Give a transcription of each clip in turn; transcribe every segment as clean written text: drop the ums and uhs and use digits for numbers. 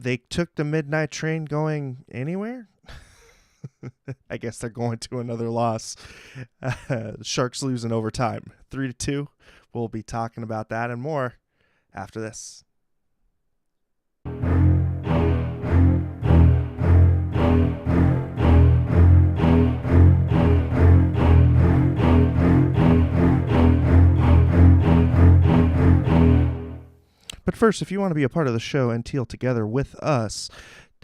they took the midnight train going anywhere. I guess they're going to another loss. The Sharks lose in overtime, 3-2. We'll be talking about that and more after this. But first, if you want to be a part of the show and Teal Together with us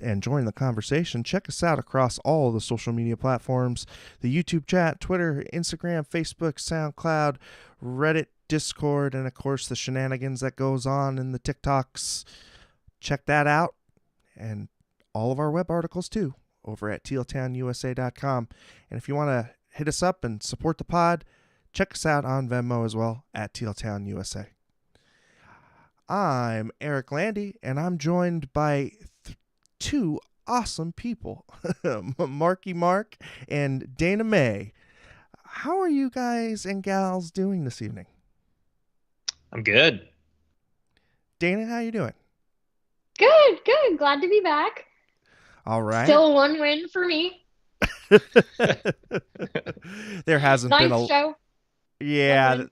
and join the conversation, check us out across all the social media platforms, the YouTube chat, Twitter, Instagram, Facebook, SoundCloud, Reddit, Discord, and of course the shenanigans that goes on in the TikToks. Check that out, and all of our web articles too over at tealtownusa.com. And if you want to hit us up and support the pod, check us out on Venmo as well at Teal Town USA. I'm Eric Landy, and I'm joined by two awesome people, Marky Mark and Dana May. How are you guys and gals doing this evening? I'm good. Dana, how you doing? Good. Glad to be back. All right. Still one win for me. There hasn't Nice been a show. yeah.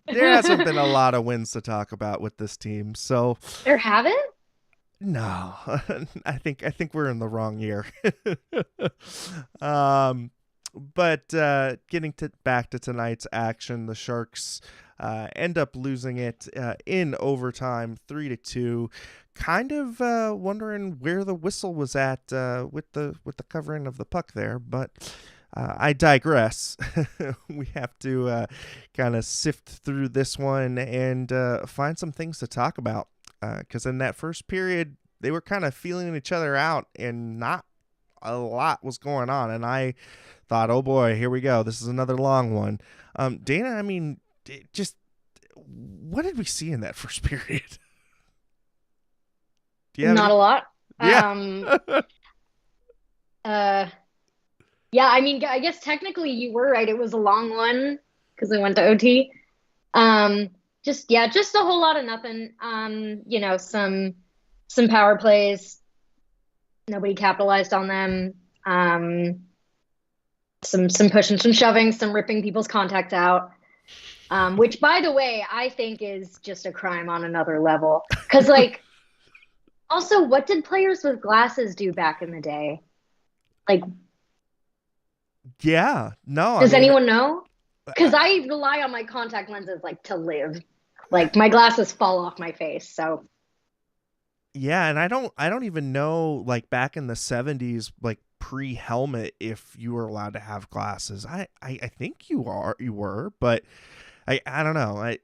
There hasn't been a lot of wins to talk about with this team, so There haven't? no. I think we're in the wrong year. But getting back to tonight's action, the Sharks end up losing it in overtime, 3-2. Kind of wondering where the whistle was at with the covering of the puck there, but I digress. We have to kind of sift through this one and find some things to talk about, because in that first period, they were kind of feeling each other out and not a lot was going on. And I thought, oh boy, here we go. This is another long one. Dana, I mean, just what did we see in that first period? Do you have Not a lot. Yeah. Yeah, I mean, I guess technically you were right. It was a long one because we went to OT. Just a whole lot of nothing. Some power plays. Nobody capitalized on them. Some pushing, some shoving, some ripping people's contacts out. Which, by the way, I think is just a crime on another level. Because, like, also, what did players with glasses do back in the day? Like, Yeah. No. does anyone know? Because I rely on my contact lenses, like, to live. Like, my glasses fall off my face, so. Yeah, and I don't even know, like, back in the 70s, like, pre-helmet, if you were allowed to have glasses. I think you were, but I don't know. I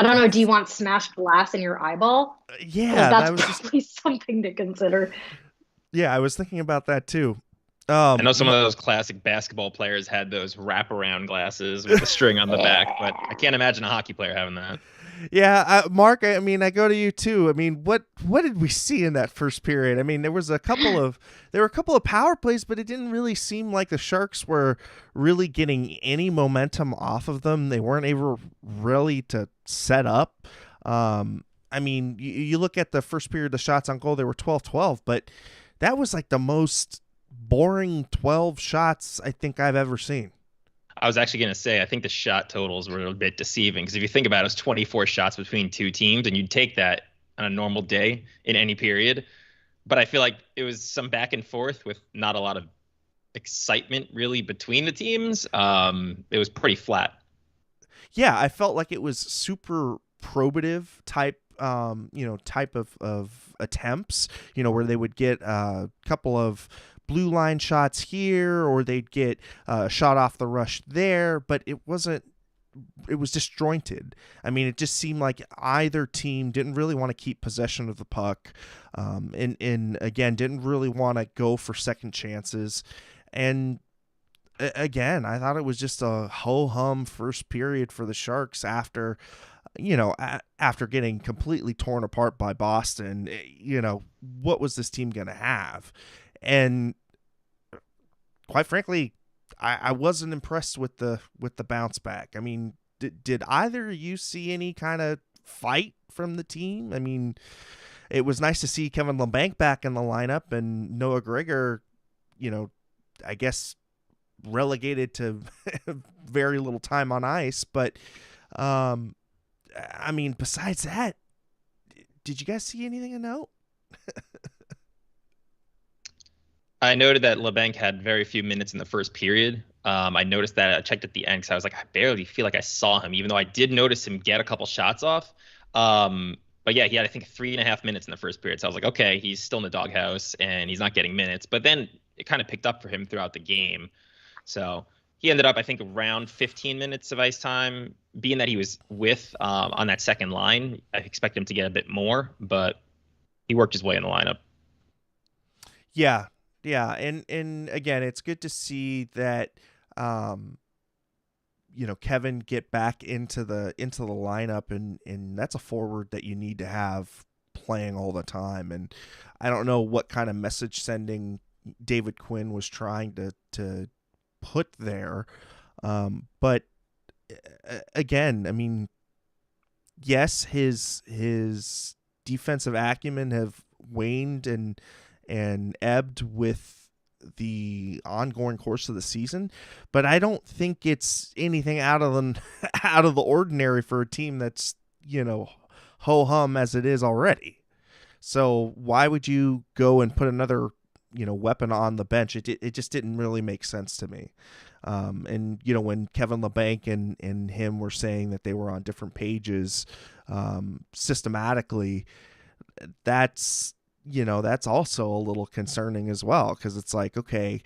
don't know. Do you want smashed glass in your eyeball? Yeah, That's probably something to consider. Yeah, I was thinking about that too. I know some of those classic basketball players had those wraparound glasses with the string on the back, but I can't imagine a hockey player having that. Yeah, Mark, I mean, I go to you too. I mean, what did we see in that first period? I mean, there were a couple of power plays, but it didn't really seem like the Sharks were really getting any momentum off of them. They weren't able really to set up. I mean, you look at the first period, the shots on goal, they were 12-12, but that was like the most boring 12 shots I think I've ever seen. I was actually going to say, I think the shot totals were a bit deceiving because if you think about it, it's 24 shots between two teams, and you'd take that on a normal day in any period. But I feel like it was some back and forth with not a lot of excitement really between the teams. It was pretty flat. Yeah, I felt like it was super probative type of attempts, where they would get a couple of blue line shots here, or they'd get a shot off the rush there, but it was disjointed. I mean, it just seemed like either team didn't really want to keep possession of the puck, and again, didn't really want to go for second chances. And again, I thought it was just a ho-hum first period for the Sharks after getting completely torn apart by Boston. What was this team going to have? And quite frankly, I wasn't impressed with the bounce back. I mean, did either of you see any kind of fight from the team? I mean, it was nice to see Kevin LeBanc back in the lineup, and Noah Gregor, I guess relegated to very little time on ice. But I mean, besides that, did you guys see anything of note? I noted that LeBanc had very few minutes in the first period. I noticed that. I checked at the end because I was like, I barely feel like I saw him, even though I did notice him get a couple shots off. But yeah, he had, I think, 3.5 minutes in the first period. So I was like, okay, he's still in the doghouse and he's not getting minutes. But then it kind of picked up for him throughout the game. So he ended up, I think, around 15 minutes of ice time. Being that he was with on that second line, I expect him to get a bit more, but he worked his way in the lineup. Yeah. Yeah, and again, it's good to see that Kevin get back into the lineup, and that's a forward that you need to have playing all the time. And I don't know what kind of message sending David Quinn was trying to put there, but again, I mean, yes, his defensive acumen have waned and ebbed with the ongoing course of the season, but I don't think it's anything out of the ordinary for a team that's ho hum as it is already. So why would you go and put another weapon on the bench? It just didn't really make sense to me. And when Kevin LeBanc and him were saying that they were on different pages systematically, that's also a little concerning as well, because it's like, okay,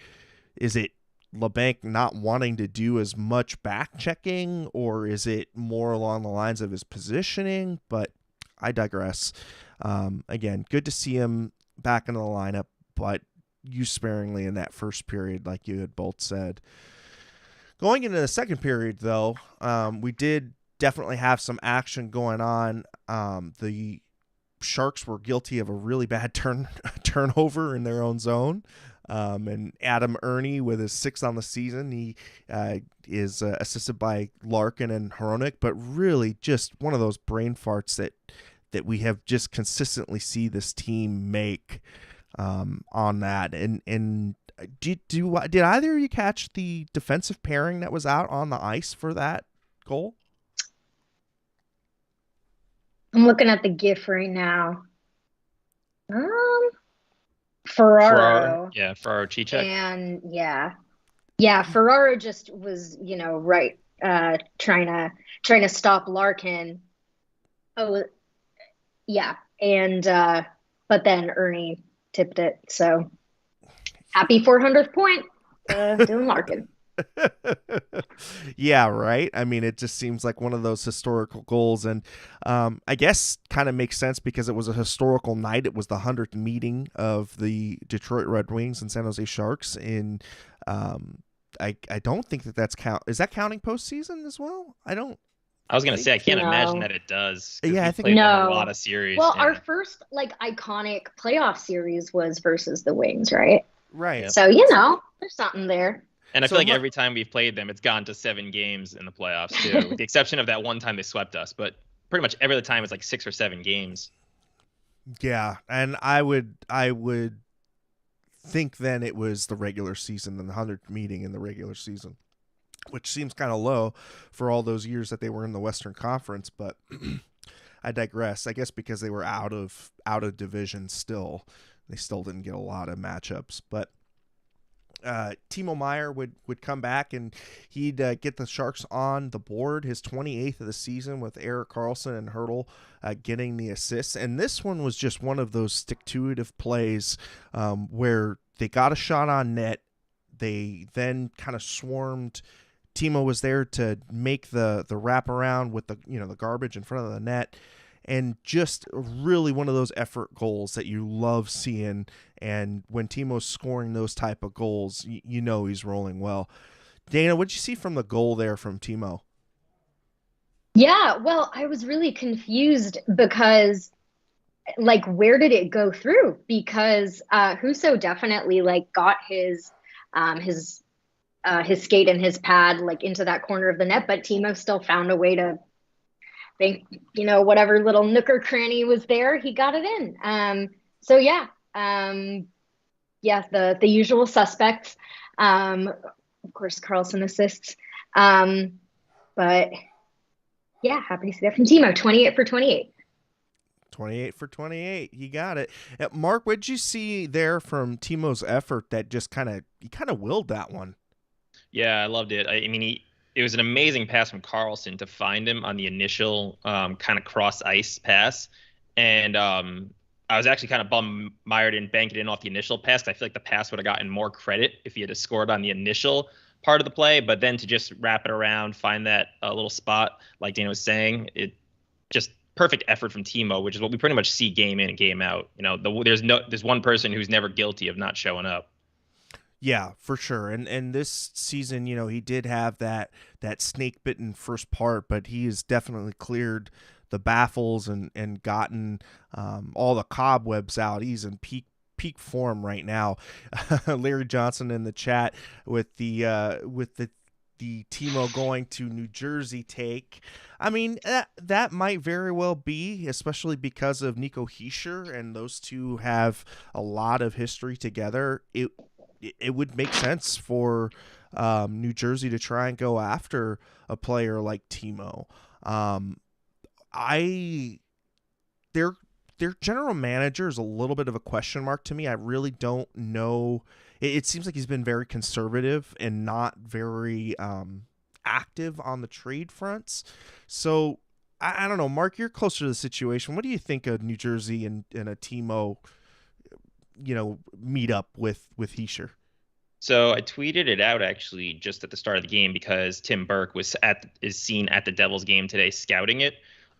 is it LeBanc not wanting to do as much back checking, or is it more along the lines of his positioning? But I digress. Again, good to see him back in the lineup, but used sparingly in that first period, like you had both said. Going into the second period, though, we did definitely have some action going on. The Sharks were guilty of a really bad turnover in their own zone. And Adam Ernie, with his 6th on the season, he is assisted by Larkin and Hronik, but really just one of those brain farts that we have just consistently see this team make on that. And did either of you catch the defensive pairing that was out on the ice for that goal? I'm looking at the GIF right now. Ferraro. Yeah, Ferraro Cicek. And yeah, Ferraro just was, right, trying to stop Larkin. Oh, yeah, and but then Ernie tipped it. So happy 400th point, Dylan Larkin. Yeah, right. I mean, it just seems like one of those historical goals, and I guess kind of makes sense because it was a historical night. It was the 100th meeting of the Detroit Red Wings and San Jose Sharks. In I don't think that's is that counting postseason as well? I was gonna say I can't imagine that it does. Yeah, I think no. A lot of series. Well, our first iconic playoff series was versus the Wings, right? Right. So there's something there. And I feel like every time we've played them, it's gone to 7 games in the playoffs too, with the exception of that one time they swept us. But pretty much every other time it's like 6 or 7 games. Yeah, and I would think then it was the regular season, and the 100th meeting in the regular season, which seems kind of low for all those years that they were in the Western Conference. But I digress. I guess because they were out of division still, they still didn't get a lot of matchups. But Timo Meier would come back, and he'd get the Sharks on the board, his 28th of the season, with Erik Karlsson and Hurdle getting the assists. And this one was just one of those stick-to-itive plays where they got a shot on net. They then kind of swarmed. Timo was there to make the wraparound with the the garbage in front of the net. And just really one of those effort goals that you love seeing. And when Timo's scoring those type of goals, he's rolling well. Dana, what did you see from the goal there from Timo? Yeah, well, I was really confused because, where did it go through? Because Husso definitely got his skate and his pad into that corner of the net, but Timo still found a way to think, whatever little nook or cranny was there, he got it in. So yeah, the usual suspects. Of course, Carlson assists. But yeah, happy to see that from Timo. 28 for 28. 28 for 28. You got it. Mark, what did you see there from Timo's effort that just he kind of willed that one? Yeah, I loved it. I mean, it was an amazing pass from Carlson to find him on the initial kind of cross ice pass. And I was actually kind of bummed Meyer didn't bank it in off the initial pass. I feel like the pass would have gotten more credit if he had scored on the initial part of the play. But then to just wrap it around, find that little spot, like Dana was saying, it just perfect effort from Timo, which is what we pretty much see game in and game out. There's one person who's never guilty of not showing up. Yeah, for sure. And this season, he did have that snake bitten first part, but he has definitely cleared the baffles and gotten all the cobwebs out. He's in peak form right now. Larry Johnson in the chat with the Timo going to New Jersey take. I mean, that might very well be, especially because of Nico Hischier, and those two have a lot of history together. It would make sense for New Jersey to try and go after a player like Timo. Their general manager is a little bit of a question mark to me. I really don't know. It seems like he's been very conservative and not very active on the trade fronts. So I don't know. Mark, you're closer to the situation. What do you think of New Jersey and a Timo, meet up with Hischier? So I tweeted it out actually just at the start of the game because Tim Burke is seen at the Devils game today scouting it.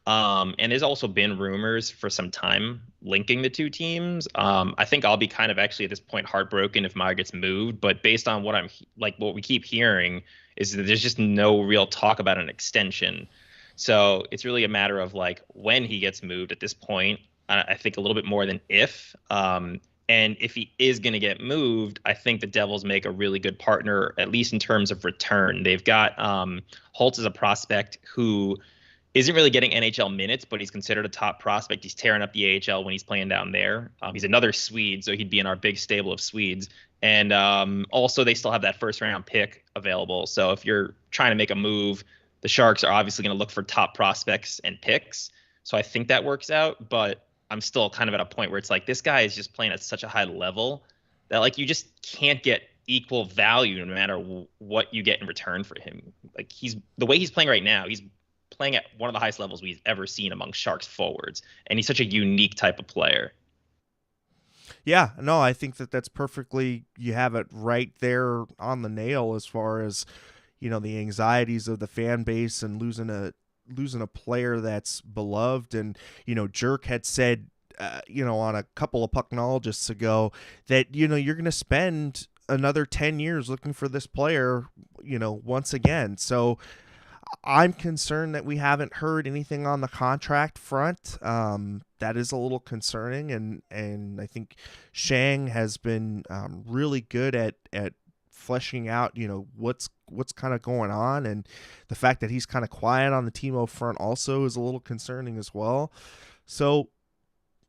And there's also been rumors for some time linking the two teams. I think I'll be kind of actually at this point heartbroken if Meyer gets moved, but based on what we keep hearing is that there's just no real talk about an extension. So it's really a matter of when he gets moved at this point. I think a little bit more than if. And if he is going to get moved, I think the Devils make a really good partner, at least in terms of return. They've got Holtz as a prospect who isn't really getting NHL minutes, but he's considered a top prospect. He's tearing up the AHL when he's playing down there. He's another Swede, so he'd be in our big stable of Swedes. And also, they still have that first-round pick available. So if you're trying to make a move, the Sharks are obviously going to look for top prospects and picks. So I think that works out, but I'm still kind of at a point where it's this guy is just playing at such a high level that you just can't get equal value no matter what you get in return for him. The way he's playing right now, he's playing at one of the highest levels we've ever seen among Sharks forwards, and he's such a unique type of player. Yeah, no, I think that's perfectly, you have it right there on the nail as far as, the anxieties of the fan base and losing a player that's beloved. And Jerk had said on a couple of pucknologists ago that you're going to spend another 10 years looking for this player once again. So I'm concerned that we haven't heard anything on the contract front. That is a little concerning, and I think Shang has been really good at fleshing out, what's kind of going on, and the fact that he's kind of quiet on the Timo front also is a little concerning as well. So,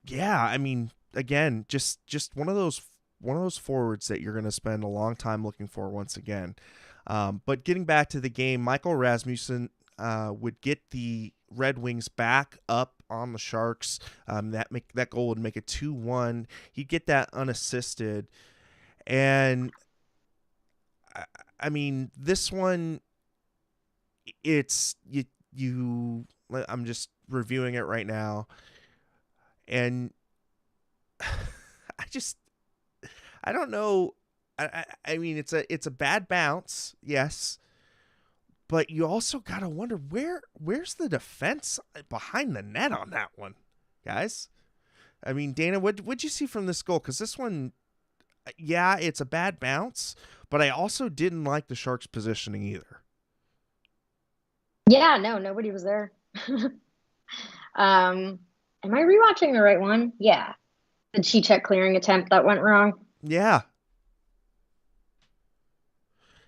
yeah, I mean, again, just one of those forwards that you're going to spend a long time looking for once again. But getting back to the game, Michael Rasmussen would get the Red Wings back up on the Sharks. That goal would make it 2-1. He'd get that unassisted, and I mean, this one, it's you. I'm just reviewing it right now, and I don't know. I mean, it's a bad bounce, yes, but you also gotta wonder where's the defense behind the net on that one, guys. I mean, Dana, what'd you see from this goal? Because this one, yeah, it's a bad bounce, but I also didn't like the Sharks' positioning either. Yeah, no, nobody was there. Am I rewatching the right one? Yeah. The Cheech clearing attempt that went wrong. Yeah.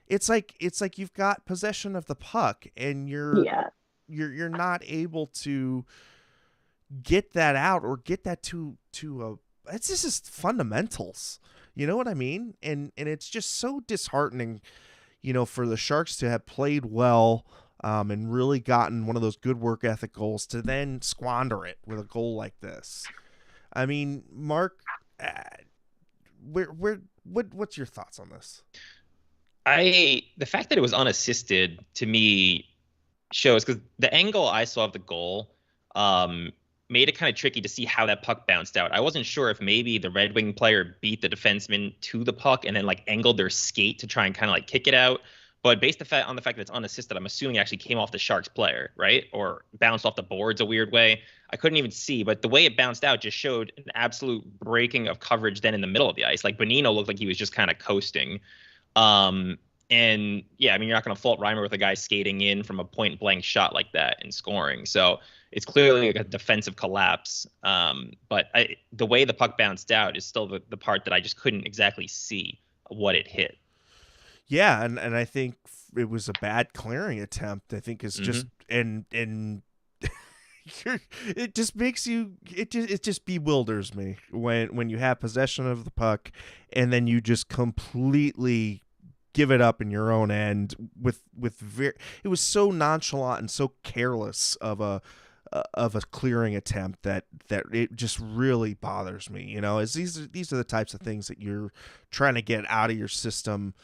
It's like you've got possession of the puck and you're you're not able to get that out or get that to it's just fundamentals. You know what I mean? And it's just so disheartening, for the Sharks to have played well and really gotten one of those good work ethic goals to then squander it with a goal like this. I mean, Mark, what's your thoughts on this? The fact that it was unassisted to me shows, because the angle I saw of the goal made it kind of tricky to see how that puck bounced out. I wasn't sure if maybe the Red Wing player beat the defenseman to the puck and then like angled their skate to try and kind of like kick it out. But based on the fact that it's unassisted, I'm assuming it actually came off the Sharks player, right? Or bounced off the boards a weird way. I couldn't even see, but the way it bounced out just showed an absolute breaking of coverage then in the middle of the ice. Like Bonino looked like he was just kind of coasting. And yeah, I mean, you're not going to fault Reimer with a guy skating in from a point blank shot like that and scoring. So it's clearly like a defensive collapse. But the way the puck bounced out is still the part that I just couldn't exactly see what it hit. Yeah, and I think it was a bad clearing attempt. I think it's just and it just makes you it just bewilders me when you have possession of the puck and then you just completely give it up in your own end it was so nonchalant and so careless of a clearing attempt that it just really bothers me. As these are the types of things that you're trying to get out of your system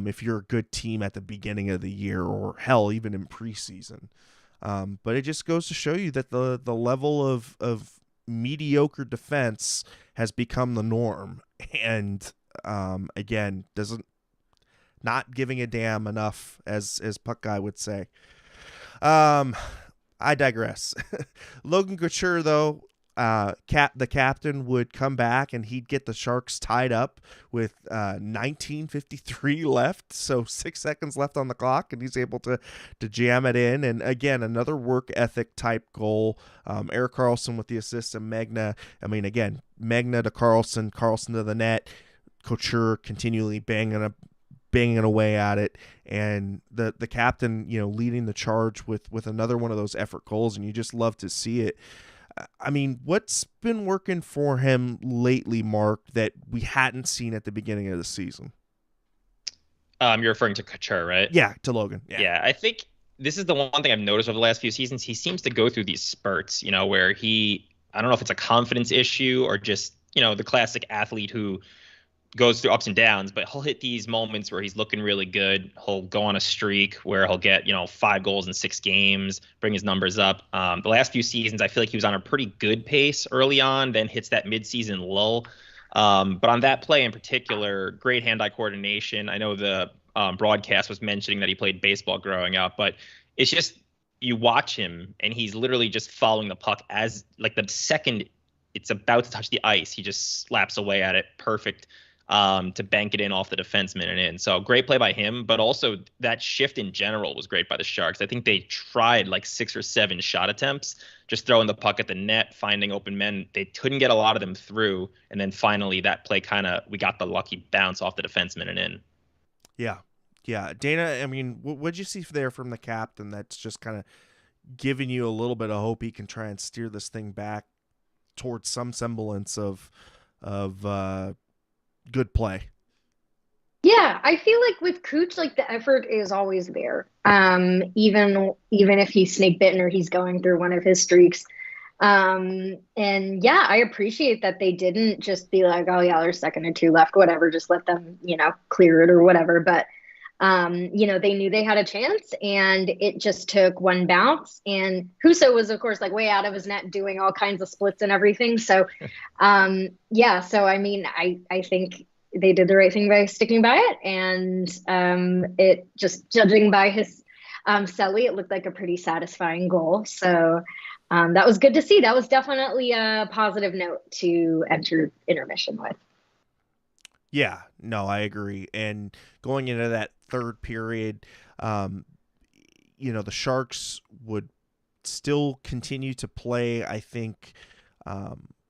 if you're a good team at the beginning of the year or hell even in preseason. But it just goes to show you that the level of mediocre defense has become the norm, and again not giving a damn enough, as Puck Guy would say. I digress. Logan Couture, though, the captain, would come back and he'd get the Sharks tied up with 19:53 left, so 6 seconds left on the clock, and he's able to jam it in. And again, another work ethic type goal. Erik Karlsson with the assist, and Megna. I mean, again, Megna to Karlsson to the net. Couture continually banging away at it, and the captain, leading the charge with another one of those effort goals, and you just love to see it. I mean, what's been working for him lately, Mark, that we hadn't seen at the beginning of the season? You're referring to Couture, right? Yeah, to Logan. Yeah, I think this is the one thing I've noticed over the last few seasons. He seems to go through these spurts, where I don't know if it's a confidence issue or just, the classic athlete who goes through ups and downs, but he'll hit these moments where he's looking really good. He'll go on a streak where he'll get, 5 goals in 6 games, bring his numbers up. The last few seasons, I feel like he was on a pretty good pace early on, then hits that midseason lull. But on that play in particular, great hand-eye coordination. I know the broadcast was mentioning that he played baseball growing up, but it's just, you watch him and he's literally just following the puck as like the second it's about to touch the ice, he just slaps away at it. Perfect. To bank it in off the defenseman and in. So great play by him, but also that shift in general was great by the Sharks. I think they tried like 6 or 7 shot attempts, just throwing the puck at the net, finding open men. They couldn't get a lot of them through. And then finally that play we got the lucky bounce off the defenseman and in. Yeah. Yeah. Dana, I mean, what'd you see there from the captain that's just kind of giving you a little bit of hope he can try and steer this thing back towards some semblance of good play? Yeah, I feel like with Cooch, like the effort is always there. Even if he's snake bitten or he's going through one of his streaks. And yeah, I appreciate that they didn't just be like, oh yeah, there's a second or 2 left, whatever, just let them, clear it or whatever. But they knew they had a chance, and it just took one bounce. And Husso was, of course, like way out of his net doing all kinds of splits and everything. So, yeah. So, I mean, I think they did the right thing by sticking by it. And it just, judging by his celly, it looked like a pretty satisfying goal. So that was good to see. That was definitely a positive note to enter intermission with. Yeah, no, I agree. And going into that third period, the Sharks would still continue to play, I think,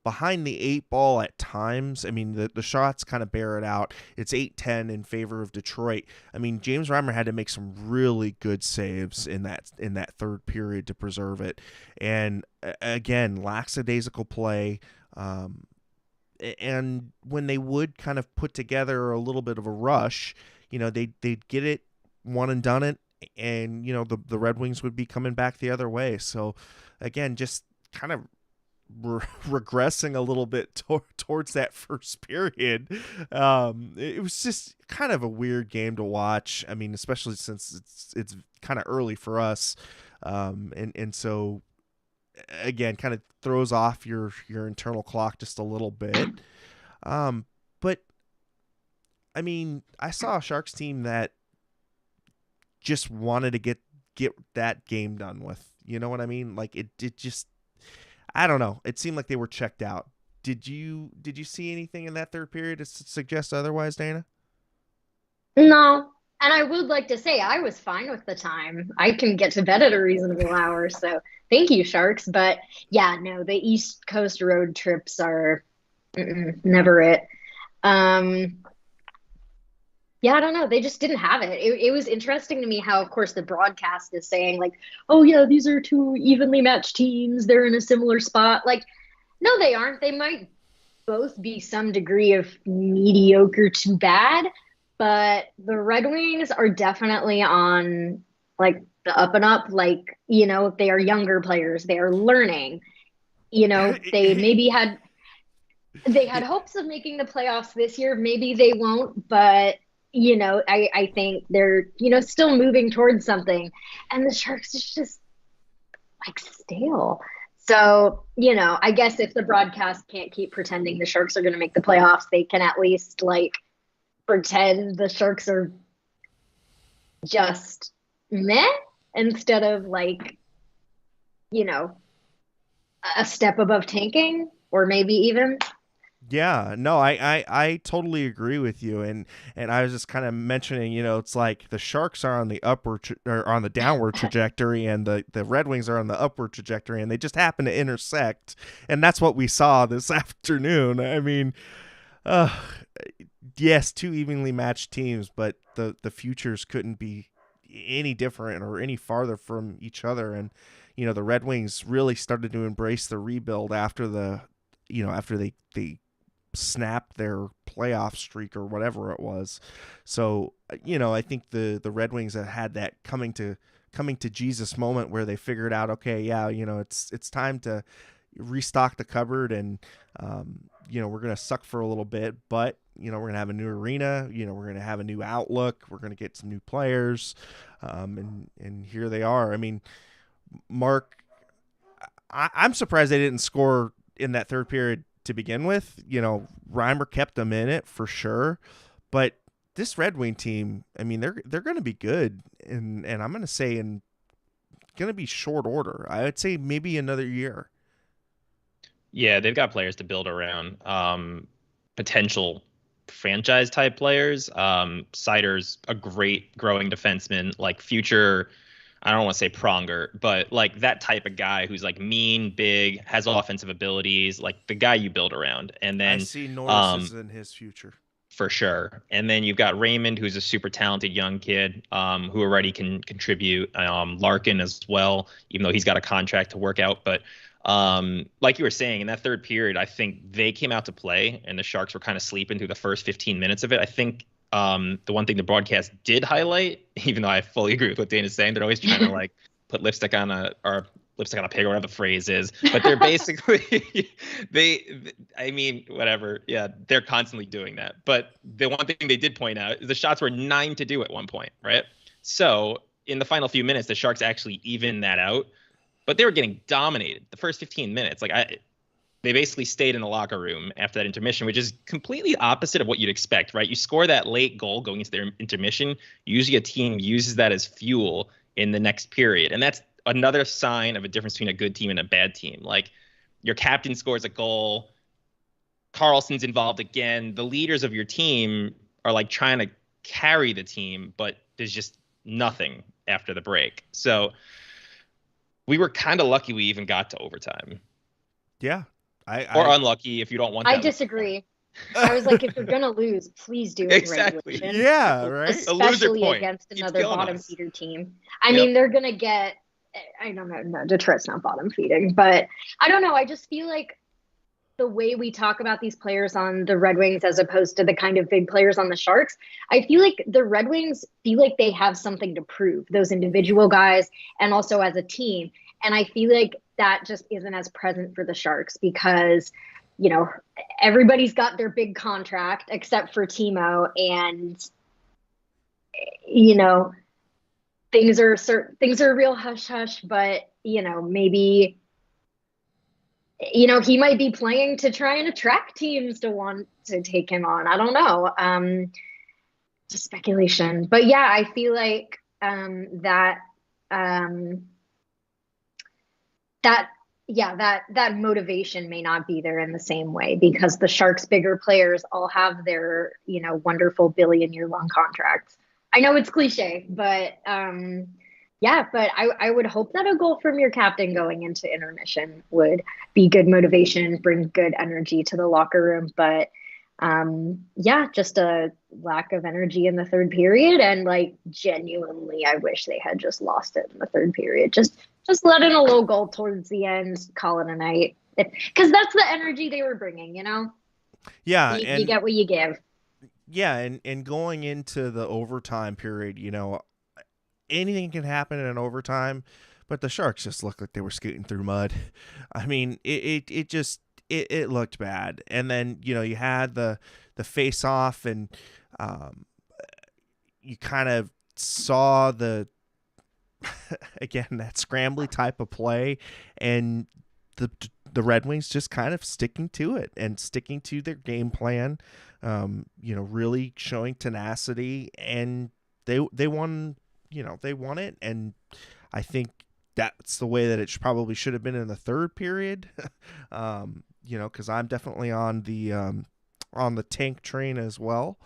behind the 8 ball at times. I mean, the shots kind of bear it out. It's 8-10 in favor of Detroit. I mean, James Reimer had to make some really good saves in that third period to preserve it. And again, lackadaisical play. And when they would kind of put together a little bit of a rush, they'd get it one and done it, and the Red Wings would be coming back the other way. So again, just kind of regressing a little bit towards that first period. It was just kind of a weird game to watch. I mean, especially since it's kind of early for us, and so again, kind of throws off your internal clock just a little bit. But I mean, I saw a Sharks team that just wanted to get that game done with. You know what I mean? Like it just, I don't know. It seemed like they were checked out. Did you see anything in that third period to suggest otherwise, Dana? No. And I would like to say I was fine with the time. I can get to bed at a reasonable hour, so thank you, Sharks. But yeah, no, the East Coast road trips are never it. Yeah, I don't know. They just didn't have it. It was interesting to me how, of course, the broadcast is saying like, "Oh yeah, these are two evenly matched teams. They're in a similar spot." Like, no, they aren't. They might both be some degree of mediocre to bad, but the Red Wings are definitely on like the up and up. Like, they are younger players. They are learning. They maybe had hopes of making the playoffs this year. Maybe they won't, but I think they're, still moving towards something. And the Sharks is just like stale. So, I guess if the broadcast can't keep pretending the Sharks are going to make the playoffs, they can at least like pretend the Sharks are just meh instead of like, a step above tanking, or maybe even. Yeah, no, I totally agree with you, and I was just kind of mentioning, it's like the Sharks are on the or on the downward trajectory, and the Red Wings are on the upward trajectory, and they just happen to intersect, and that's what we saw this afternoon. I mean, yes, two evenly matched teams, but the futures couldn't be any different or any farther from each other, and the Red Wings really started to embrace the rebuild after after they snapped their playoff streak or whatever it was. So I think the Red Wings have had that coming to Jesus moment where they figured out, okay, yeah, it's time to restock the cupboard, and we're gonna suck for a little bit, but we're gonna have a new arena, we're gonna have a new outlook, we're gonna get some new players, and here they are. I mean, Mark, I'm surprised they didn't score in that third period to begin with. Reimer kept them in it for sure, but this Red Wing team, I mean, they're going to be good, and I'm going to say in going to be short order. I would say maybe another year. Yeah, they've got players to build around. Potential franchise type players. Sider's a great growing defenseman, like future. I don't want to say Pronger, but like that type of guy who's like mean, big, has offensive abilities, like the guy you build around. And then I see Norris is in his future for sure. And then you've got Raymond, who's a super talented young kid, who already can contribute. Larkin as well, even though he's got a contract to work out. But like you were saying, in that third period, I think they came out to play, and the Sharks were kind of sleeping through the first 15 minutes of it. I think the one thing the broadcast did highlight, even though I fully agree with what Dana's saying, they're always trying to like put lipstick on a pig, or whatever the phrase is. But they're basically I mean, whatever. Yeah, they're constantly doing that. But the one thing they did point out is the shots were 9-2 at one point, right? So in the final few minutes, the Sharks actually evened that out. But they were getting dominated the first 15 minutes. They basically stayed in the locker room after that intermission, which is completely opposite of what you'd expect, right? You score that late goal going into their intermission. Usually a team uses that as fuel in the next period. And that's another sign of a difference between a good team and a bad team. Like, your captain scores a goal, Carlson's involved again. The leaders of your team are like trying to carry the team, but there's just nothing after the break. So we were kind of lucky we even got to overtime. Yeah. Or unlucky if you don't want that. I disagree. I was like, if you're going to lose, please do it Exactly. in regulation. Yeah, right? Especially against another bottom feeder team. I Yep. mean, they're going to get, I don't know, no, Detroit's not bottom feeding, but I don't know. I just feel like the way we talk about these players on the Red Wings as opposed to the kind of big players on the Sharks, I feel like the Red Wings feel like they have something to prove, those individual guys and also as a team. And I feel like that just isn't as present for the Sharks because, you know, everybody's got their big contract except for Timo, and, you know, things are real hush hush, but, you know, maybe, you know, he might be playing to try and attract teams to want to take him on. I don't know. Just speculation. But yeah, I feel like that motivation may not be there in the same way because the Sharks' bigger players all have their, you know, wonderful billion-year-long contracts. I know it's cliche, but yeah, but I would hope that a goal from your captain going into intermission would be good motivation, bring good energy to the locker room. But yeah, just a lack of energy in the third period. And like, genuinely, I wish they had just lost it in the third period. Just let in a low goal towards the end, call it a night. Because that's the energy they were bringing, you know? Yeah. You get what you give. Yeah, and going into the overtime period, you know, anything can happen in an overtime, but the Sharks just looked like they were scooting through mud. I mean, it just looked bad. And then, you know, you had the face off, and you kind of saw the again that scrambly type of play, and the Red Wings just kind of sticking to it and sticking to their game plan. You know, really showing tenacity, and they won. You know, they won it, and I think that's the way that it probably should have been in the third period. You know, because I'm definitely on the tank train as well.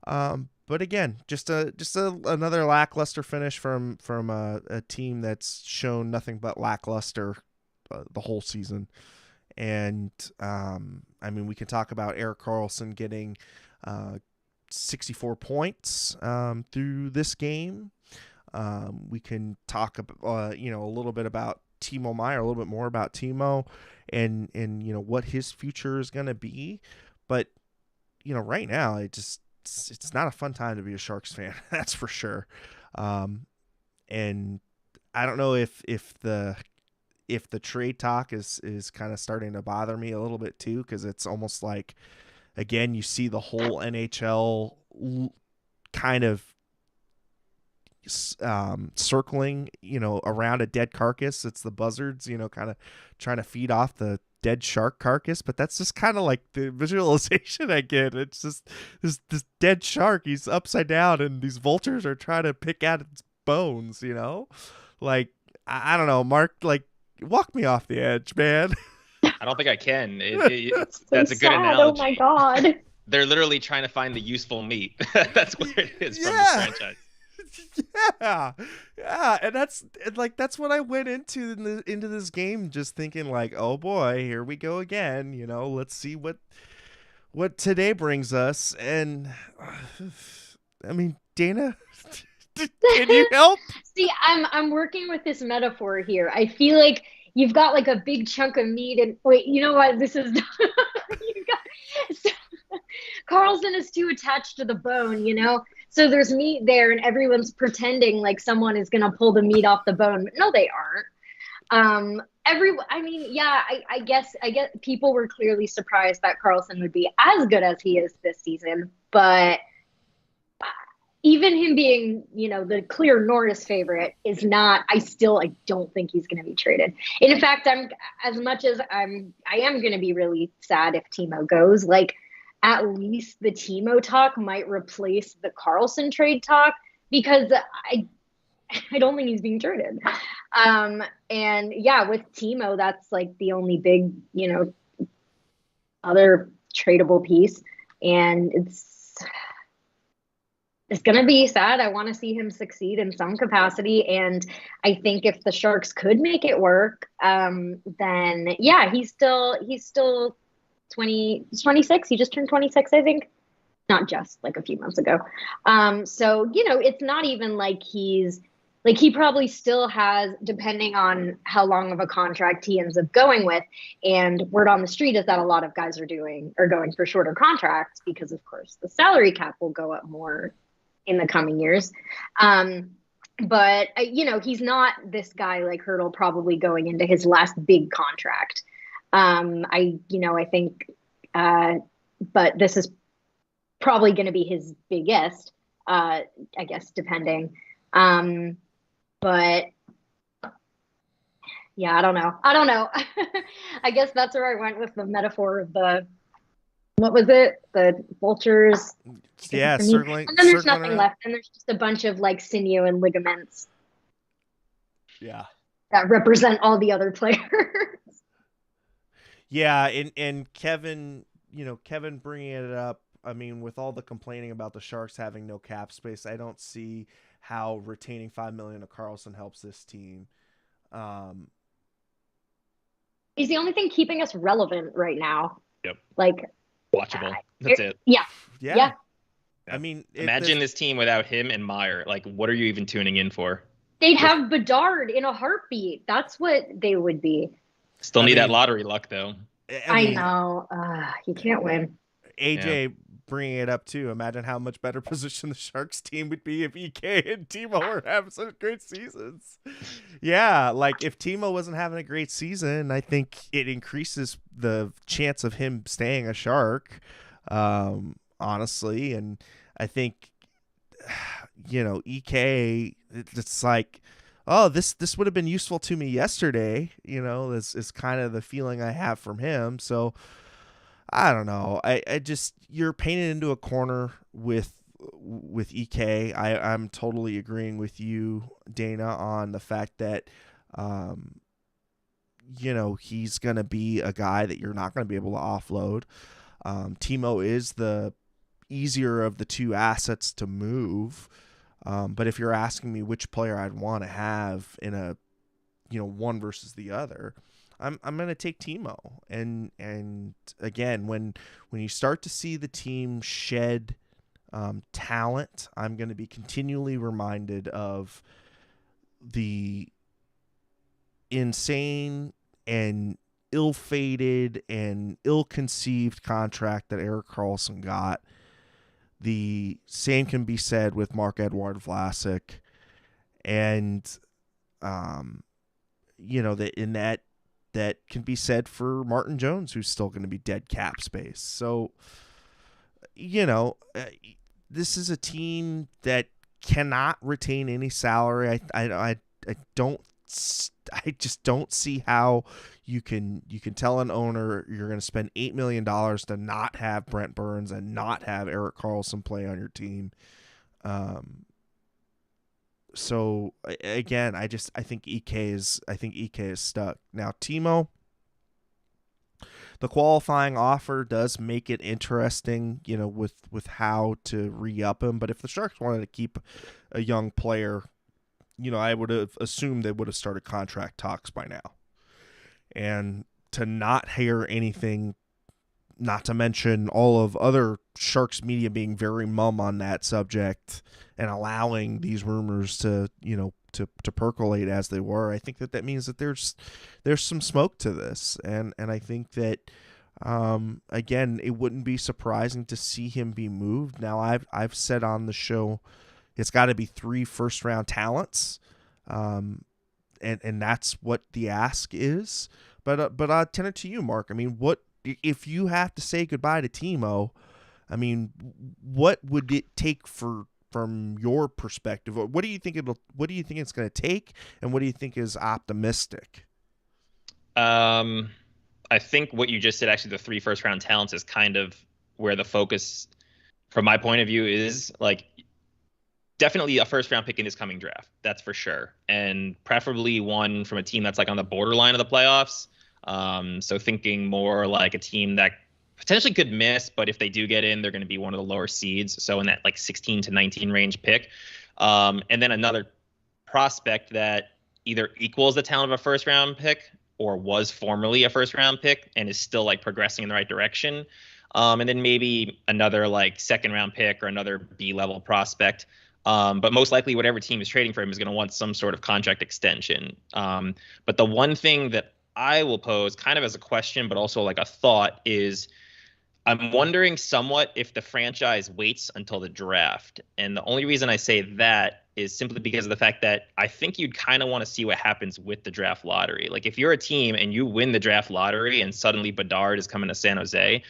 But again, just another lackluster finish from a team that's shown nothing but lackluster the whole season. And I mean, we can talk about Erik Karlsson getting 64 points through this game. We can talk about, you know, a little bit about Timo Meier, a little bit more about Timo, and you know what his future is going to be. But you know, right now it's not a fun time to be a Sharks fan. That's for sure. And I don't know if the trade talk is kind of starting to bother me a little bit too, because it's almost like, again, you see the whole NHL kind of circling, you know, around a dead carcass. It's the buzzards, you know, kind of trying to feed off the dead shark carcass, but that's just kind of like the visualization I get. It's just this dead shark, he's upside down, and these vultures are trying to pick at its bones, you know? Like, I don't know, Mark, like, walk me off the edge, man. I don't think I can. That's a good sad. analogy. Oh my God. They're literally trying to find the useful meat. That's what it is from this franchise. Yeah, and that's what I went into this game, just thinking like, oh boy, here we go again. You know, let's see what today brings us. And I mean, Dana, can you help? See, I'm working with this metaphor here. I feel like you've got like a big chunk of meat, and wait, you know what? This is Karlsson is too attached to the bone, you know? So there's meat there, and everyone's pretending like someone is going to pull the meat off the bone. But no, they aren't. I mean, yeah, I guess people were clearly surprised that Karlsson would be as good as he is this season. But even him being, you know, the clear Norris favorite is not, I don't think he's going to be traded. And in fact, I am going to be really sad if Timo goes. Like, at least the Timo talk might replace the Karlsson trade talk, because I don't think he's being traded. And yeah, with Timo, that's like the only big, you know, other tradable piece. And It's going to be sad. I want to see him succeed in some capacity. And I think if the Sharks could make it work, then yeah, he's still 26. He just turned 26, I think. Not just, like a few months ago. So, it's not even like he probably still has, depending on how long of a contract he ends up going with. And word on the street is that a lot of guys are going for shorter contracts because, of course, the salary cap will go up more in the coming years. But he's not this guy like Hurdle probably going into his last big contract. I think, but this is probably going to be his biggest, I guess, depending. But yeah, I don't know. I guess that's where I went with the metaphor of what was it? The vultures. Yeah, circling. And then there's circling nothing around. left. And there's just a bunch of like sinew and ligaments Yeah. that represent all the other players. Yeah, and Kevin, Kevin bringing it up. I mean, with all the complaining about the Sharks having no cap space, I don't see how retaining $5 million of Carlson helps this team. He's the only thing keeping us relevant right now. Yep. Like Watchable. That's it. Yeah. I mean, imagine this team without him and Meyer. Like, what are you even tuning in for? They'd have Bedard in a heartbeat. That's what they would be. Still need that lottery luck, though. I know. You can't win. AJ bringing it up too. Imagine how much better position the Sharks team would be if EK and Timo were having such great seasons. Yeah, like if Timo wasn't having a great season, I think it increases the chance of him staying a Shark, honestly. And I think, EK, it's like, oh, this would have been useful to me yesterday. This is kind of the feeling I have from him. So I don't know. I just, you're painted into a corner with EK. I'm totally agreeing with you, Dana, on the fact that, he's going to be a guy that you're not going to be able to offload. Timo is the easier of the two assets to move. But if you're asking me which player I'd want to have in a, one versus the other, I'm going to take Timo. And again, when you start to see the team shed talent, I'm going to be continually reminded of the insane and ill-fated and ill-conceived contract that Erik Karlsson got. The same can be said with Marc-Edouard Vlasic, and that can be said for Martin Jones, who's still going to be dead cap space. So, this is a team that cannot retain any salary. I just don't see how you can tell an owner you're going to spend $8 million to not have Brent Burns and not have Erik Karlsson play on your team. So again, I think EK is stuck. Now Timo, the qualifying offer does make it interesting, with how to re-up him. But if the Sharks wanted to keep a young player, I would have assumed they would have started contract talks by now. And to not hear anything, not to mention all of other Sharks media being very mum on that subject and allowing these rumors to percolate as they were, I think that means that there's some smoke to this. And I think that, again, it wouldn't be surprising to see him be moved. Now, I've said on the show, it's got to be 3 first-round talents, and that's what the ask is. But I'll turn it to you, Mark. I mean, what if you have to say goodbye to Timo? I mean, what would it take from your perspective? What do you think it's going to take, and what do you think is optimistic? I think what you just said, actually, the 3 first-round talents is kind of where the focus, from my point of view, is. Like, definitely a first-round pick in this coming draft. That's for sure. And preferably one from a team that's like on the borderline of the playoffs. So thinking more like a team that potentially could miss, but if they do get in, they're going to be one of the lower seeds. So in that like 16 to 19 range pick. And then another prospect that either equals the talent of a first round pick or was formerly a first round pick and is still like progressing in the right direction. And then maybe another like second round pick or another B level prospect. But most likely, whatever team is trading for him is going to want some sort of contract extension. But the one thing that I will pose kind of as a question, but also like a thought is I'm wondering somewhat if the franchise waits until the draft. And the only reason I say that is simply because of the fact that I think you'd kind of want to see what happens with the draft lottery. Like if you're a team and you win the draft lottery and suddenly Bedard is coming to San Jose,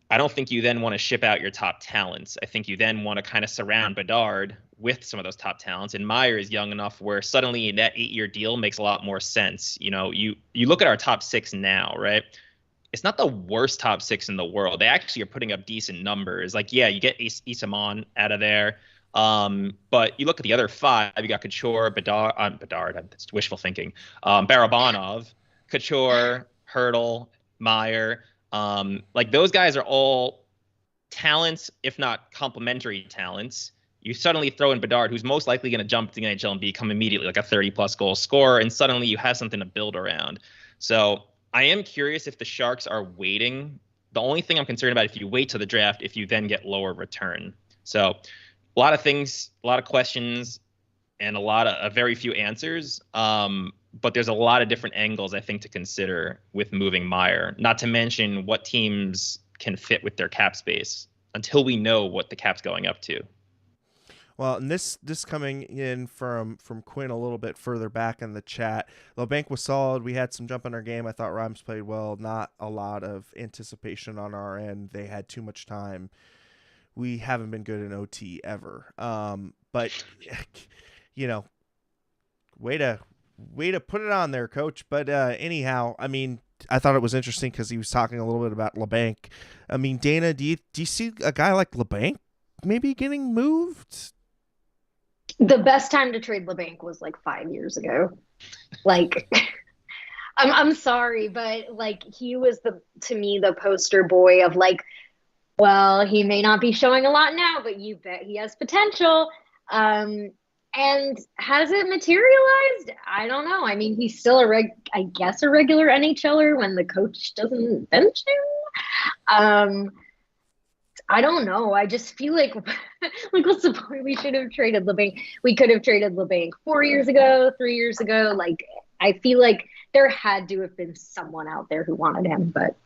I don't think you then want to ship out your top talents. I think you then want to kind of surround Bedard with some of those top talents. And Meyer is young enough where suddenly that 8-year deal makes a lot more sense. You know, you look at our top 6 now, right? It's not the worst top 6 in the world. They actually are putting up decent numbers. Like, yeah, you get Isamon out of there. But you look at the other 5, you got Couture, Bedard, that's wishful thinking. Barabanov, Couture, Hurdle, Meyer. Like those guys are all talents, if not complementary talents. You suddenly throw in Bedard, who's most likely going to jump to the NHL and become immediately like a 30-plus goal scorer, and suddenly you have something to build around. So I am curious if the Sharks are waiting. The only thing I'm concerned about if you wait to the draft, if you then get lower return. So a lot of things, a lot of questions, and a very few answers. But there's a lot of different angles, I think, to consider with moving Meyer, not to mention what teams can fit with their cap space until we know what the cap's going up to. Well, and this coming in from Quinn a little bit further back in the chat. LeBanc was solid. We had some jump in our game. I thought Rhymes played well. Not a lot of anticipation on our end. They had too much time. We haven't been good in OT ever. But you know, way to put it on there, coach. But anyhow, I mean, I thought it was interesting because he was talking a little bit about LeBanc. I mean, Dana, do you see a guy like LeBanc maybe getting moved? The best time to trade LeBanc was like 5 years ago. Like, I'm sorry, but like he was to me the poster boy of like, well, he may not be showing a lot now, but you bet he has potential. And has it materialized? I don't know. I mean, he's still a regular NHLer when the coach doesn't bench him. I don't know. I just feel like what's the point? We should have traded LeBanc. We could have traded LeBanc 4 years ago, 3 years ago. Like, I feel like there had to have been someone out there who wanted him, but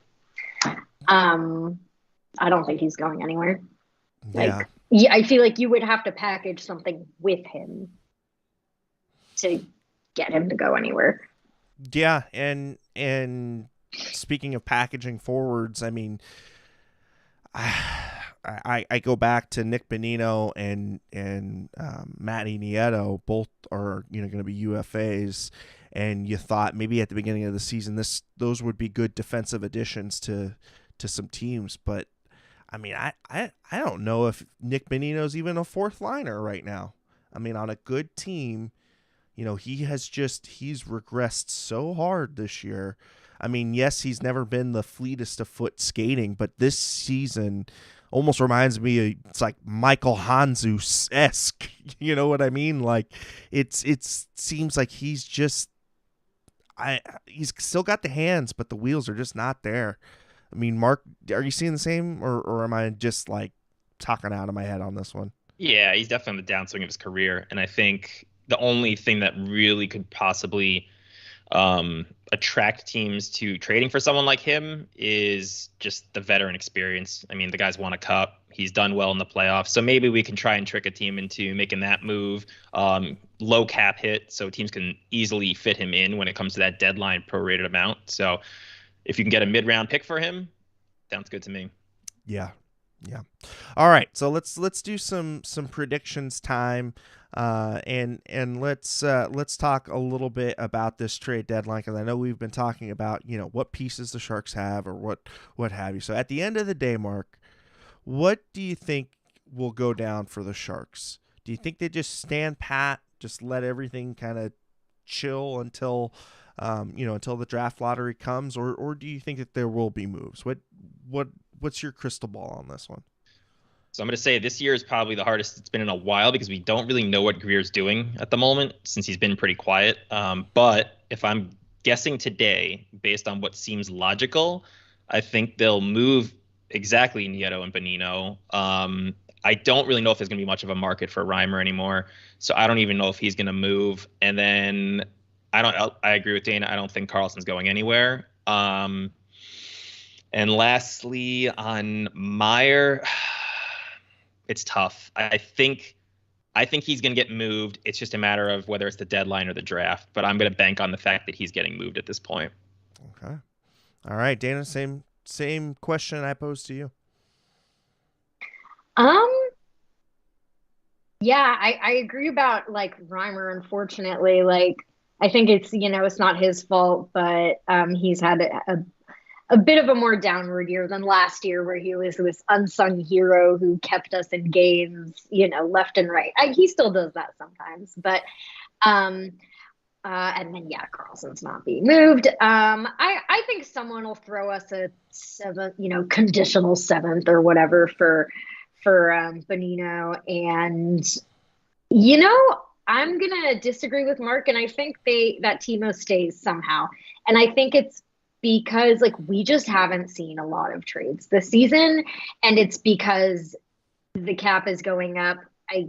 I don't think he's going anywhere. Like, yeah, I feel like you would have to package something with him to get him to go anywhere. Yeah, and speaking of packaging forwards, I mean, I go back to Nick Bonino and Matty Nieto. Both are going to be UFAs, and you thought maybe at the beginning of the season those would be good defensive additions to some teams, but I mean I don't know if Nick Bonino's even a fourth liner right now. I mean, on a good team, he's regressed so hard this year. I mean, yes, he's never been the fleetest of foot skating, but this season almost reminds me of, it's like Michael Hanzus-esque. You know what I mean? Like it seems like he's still got the hands, but the wheels are just not there. I mean, Mark, are you seeing the same, or am I just like talking out of my head on this one? Yeah, he's definitely on the downswing of his career, and I think the only thing that really could possibly attract teams to trading for someone like him is just the veteran experience. I mean, the guy's won a cup. He's done well in the playoffs. So maybe we can try and trick a team into making that move. Low cap hit, so teams can easily fit him in when it comes to that deadline prorated amount. So if you can get a mid-round pick for him, sounds good to me. Yeah. All right, so let's do some predictions time. And let's talk a little bit about this trade deadline, because I know we've been talking about what pieces the Sharks have or what have you. So at the end of the day, Mark, what do you think will go down for the Sharks? Do you think they just stand pat, just let everything kind of chill until until the draft lottery comes, or do you think that there will be moves? What what's your crystal ball on this one? So I'm going to say this year is probably the hardest it's been in a while because we don't really know what Greer's doing at the moment since he's been pretty quiet. But if I'm guessing today, based on what seems logical, I think they'll move exactly Nieto and Bonino. I don't really know if there's going to be much of a market for Reimer anymore. So I don't even know if he's going to move. And then I agree with Dana. I don't think Carlson's going anywhere. And lastly, on Meyer, it's tough. I think he's going to get moved. It's just a matter of whether it's the deadline or the draft. But I'm going to bank on the fact that he's getting moved at this point. Okay. All right, Dana. Same question I posed to you. Yeah, I agree about like Reimer. Unfortunately, like I think it's it's not his fault, but he's had a bit of a more downward year than last year, where he was this unsung hero who kept us in games, left and right. He still does that sometimes, but and then Carlson's not being moved. I think someone will throw us a seventh, conditional seventh or whatever for Bonino, and I'm gonna disagree with Mark, and I think that Timo stays somehow, and I think it's because like we just haven't seen a lot of trades this season, and it's because the cap is going up, I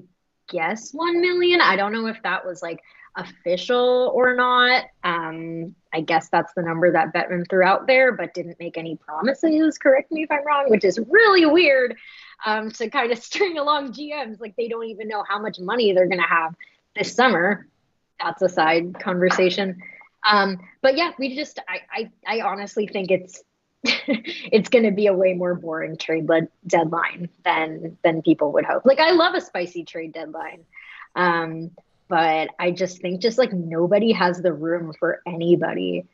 guess 1 million. I don't know if that was like official or not. I guess that's the number that Bettman threw out there, but didn't make any promises. Correct me if I'm wrong, which is really weird to kind of string along GMs like they don't even know how much money they're going to have this summer. That's a side conversation. But yeah, I honestly think it's it's going to be a way more boring trade deadline than people would hope. Like I love a spicy trade deadline. But I just think like nobody has the room for anybody.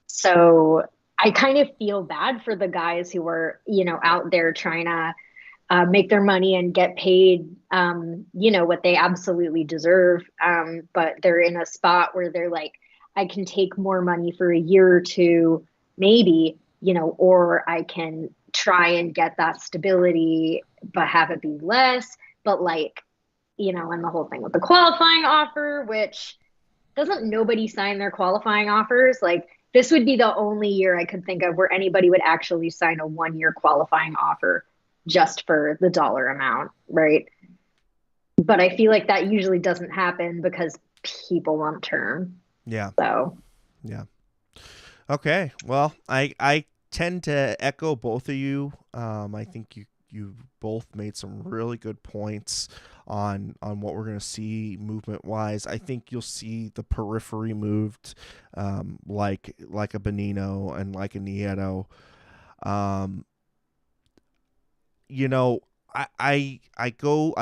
So I kind of feel bad for the guys who are, out there trying to make their money and get paid, what they absolutely deserve. But they're in a spot where they're like, I can take more money for a year or two, maybe, or I can try and get that stability, but have it be less. But like, and the whole thing with the qualifying offer, which doesn't nobody sign their qualifying offers? Like this would be the only year I could think of where anybody would actually sign a 1-year qualifying offer just for the dollar amount, right? But I feel like that usually doesn't happen because people want term. Yeah. So. Yeah. Okay. Well, I tend to echo both of you. I think you both made some really good points on what we're going to see movement wise. I think you'll see the periphery moved, like a Bonino and like a Nieto. I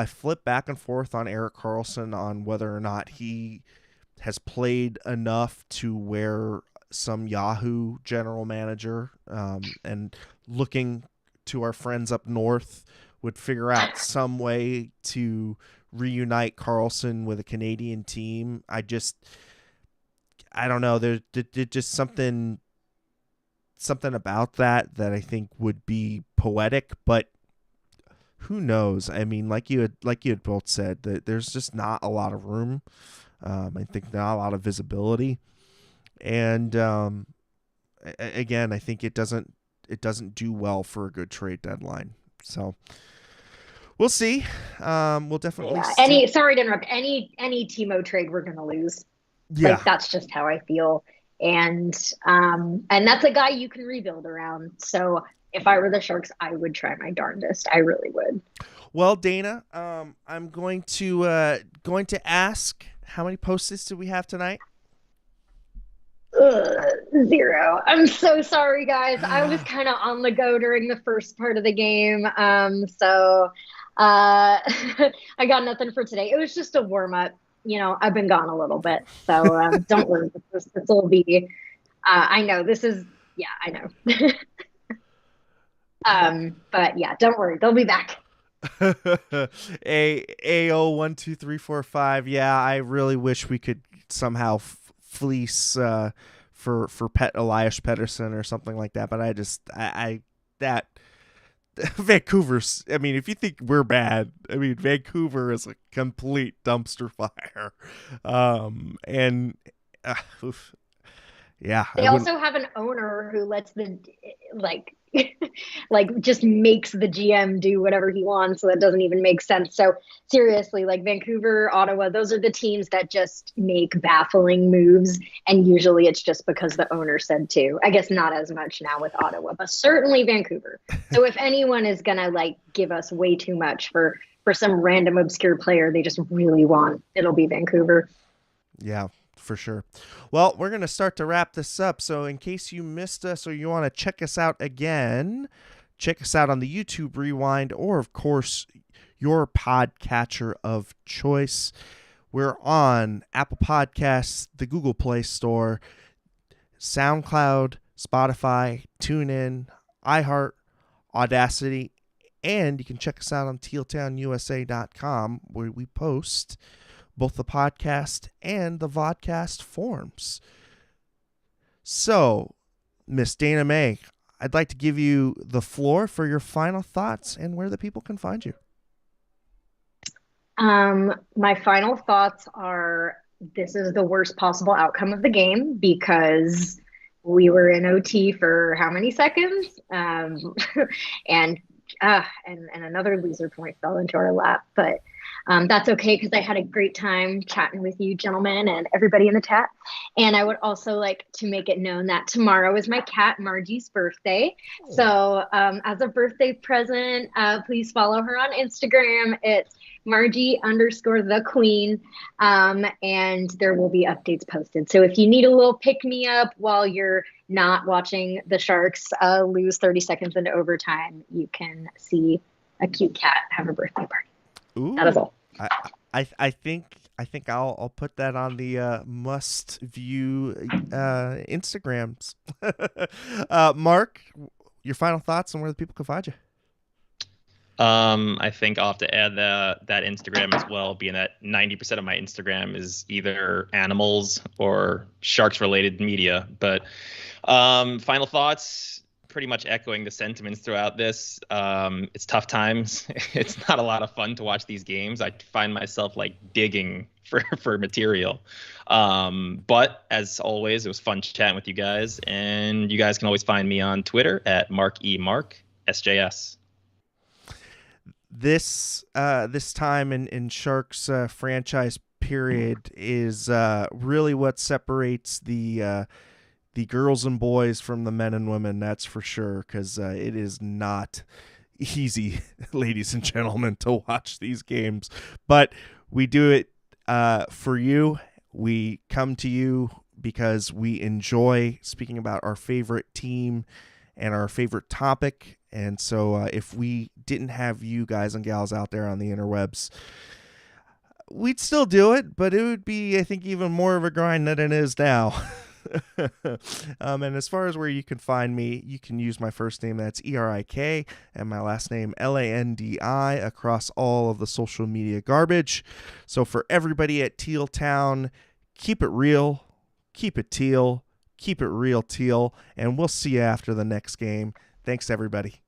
flip back and forth on Erik Karlsson on whether or not he has played enough to where some Yahoo general manager and looking to our friends up north would figure out some way to reunite Karlsson with a Canadian team. I don't know. There's just something about that I think would be poetic, but who knows? I mean, like you had both said, that there's just not a lot of room. I think not a lot of visibility, and again, I think it doesn't do well for a good trade deadline. So we'll see. We'll definitely see. Sorry to interrupt. Any Timo trade we're gonna lose. Yeah, like that's just how I feel, and that's a guy you can rebuild around. So if I were the Sharks, I would try my darndest. I really would. Well, Dana, I'm going to ask, how many post-its do we have tonight? 0. I'm so sorry, guys. I was kind of on the go during the first part of the game. So I got nothing for today. It was just a warm-up. I've been gone a little bit. So don't worry. This will be, I know this is, yeah, I know. But yeah, don't worry. They'll be back. AO12345. Yeah, I really wish we could somehow fleece for Elias Pettersson or something like that, but I Vancouver's, I mean, if you think we're bad, I mean, Vancouver is a complete dumpster fire. And oof, yeah, They also have an owner who lets the like like just makes the GM do whatever he wants, so that doesn't even make sense. So seriously, like Vancouver, Ottawa, those are the teams that just make baffling moves, and usually it's just because the owner said to. I guess not as much now with Ottawa, but certainly Vancouver. So if anyone is gonna like give us way too much for some random obscure player they just really want, it'll be Vancouver. Yeah, for sure. Well, we're going to start to wrap this up. So in case you missed us or you want to check us out again, check us out on the YouTube Rewind or, of course, your podcatcher of choice. We're on Apple Podcasts, the Google Play Store, SoundCloud, Spotify, TuneIn, iHeart, Audacity, and you can check us out on tealtownusa.com where we post both the podcast and the vodcast forms. So, Miss Dana May, I'd like to give you the floor for your final thoughts and where the people can find you. My final thoughts are this is the worst possible outcome of the game because we were in OT for how many seconds? And another loser point fell into our lap, but that's okay because I had a great time chatting with you gentlemen and everybody in the chat. And I would also like to make it known that tomorrow is my cat Margie's birthday. So as a birthday present, please follow her on Instagram. It's Margie_the Queen. And there will be updates posted. So if you need a little pick me up while you're not watching the Sharks lose 30 seconds into overtime, you can see a cute cat have a birthday party. Ooh, that is all. I think I'll put that on the must view Instagrams. Mark, your final thoughts on where the people can find you. I think I'll have to add that Instagram as well, being that 90% of my Instagram is either animals or sharks related media. But final thoughts, pretty much echoing the sentiments throughout this. It's tough times. It's not a lot of fun to watch these games. I find myself like digging for material. But as always, it was fun chatting with you guys, and you guys can always find me on Twitter at MarkSJS. This time in Sharks franchise period is really what separates the girls and boys from the men and women, that's for sure, because it is not easy, ladies and gentlemen, to watch these games. But we do it for you. We come to you because we enjoy speaking about our favorite team and our favorite topic. And so if we didn't have you guys and gals out there on the interwebs, we'd still do it, but it would be, I think, even more of a grind than it is now. And as far as where you can find me, you can use my first name, that's ERIK, and my last name, LANDI, across all of the social media garbage. So for everybody at Teal Town, keep it real, keep it teal, keep it real teal, and we'll see you after the next game. Thanks, everybody.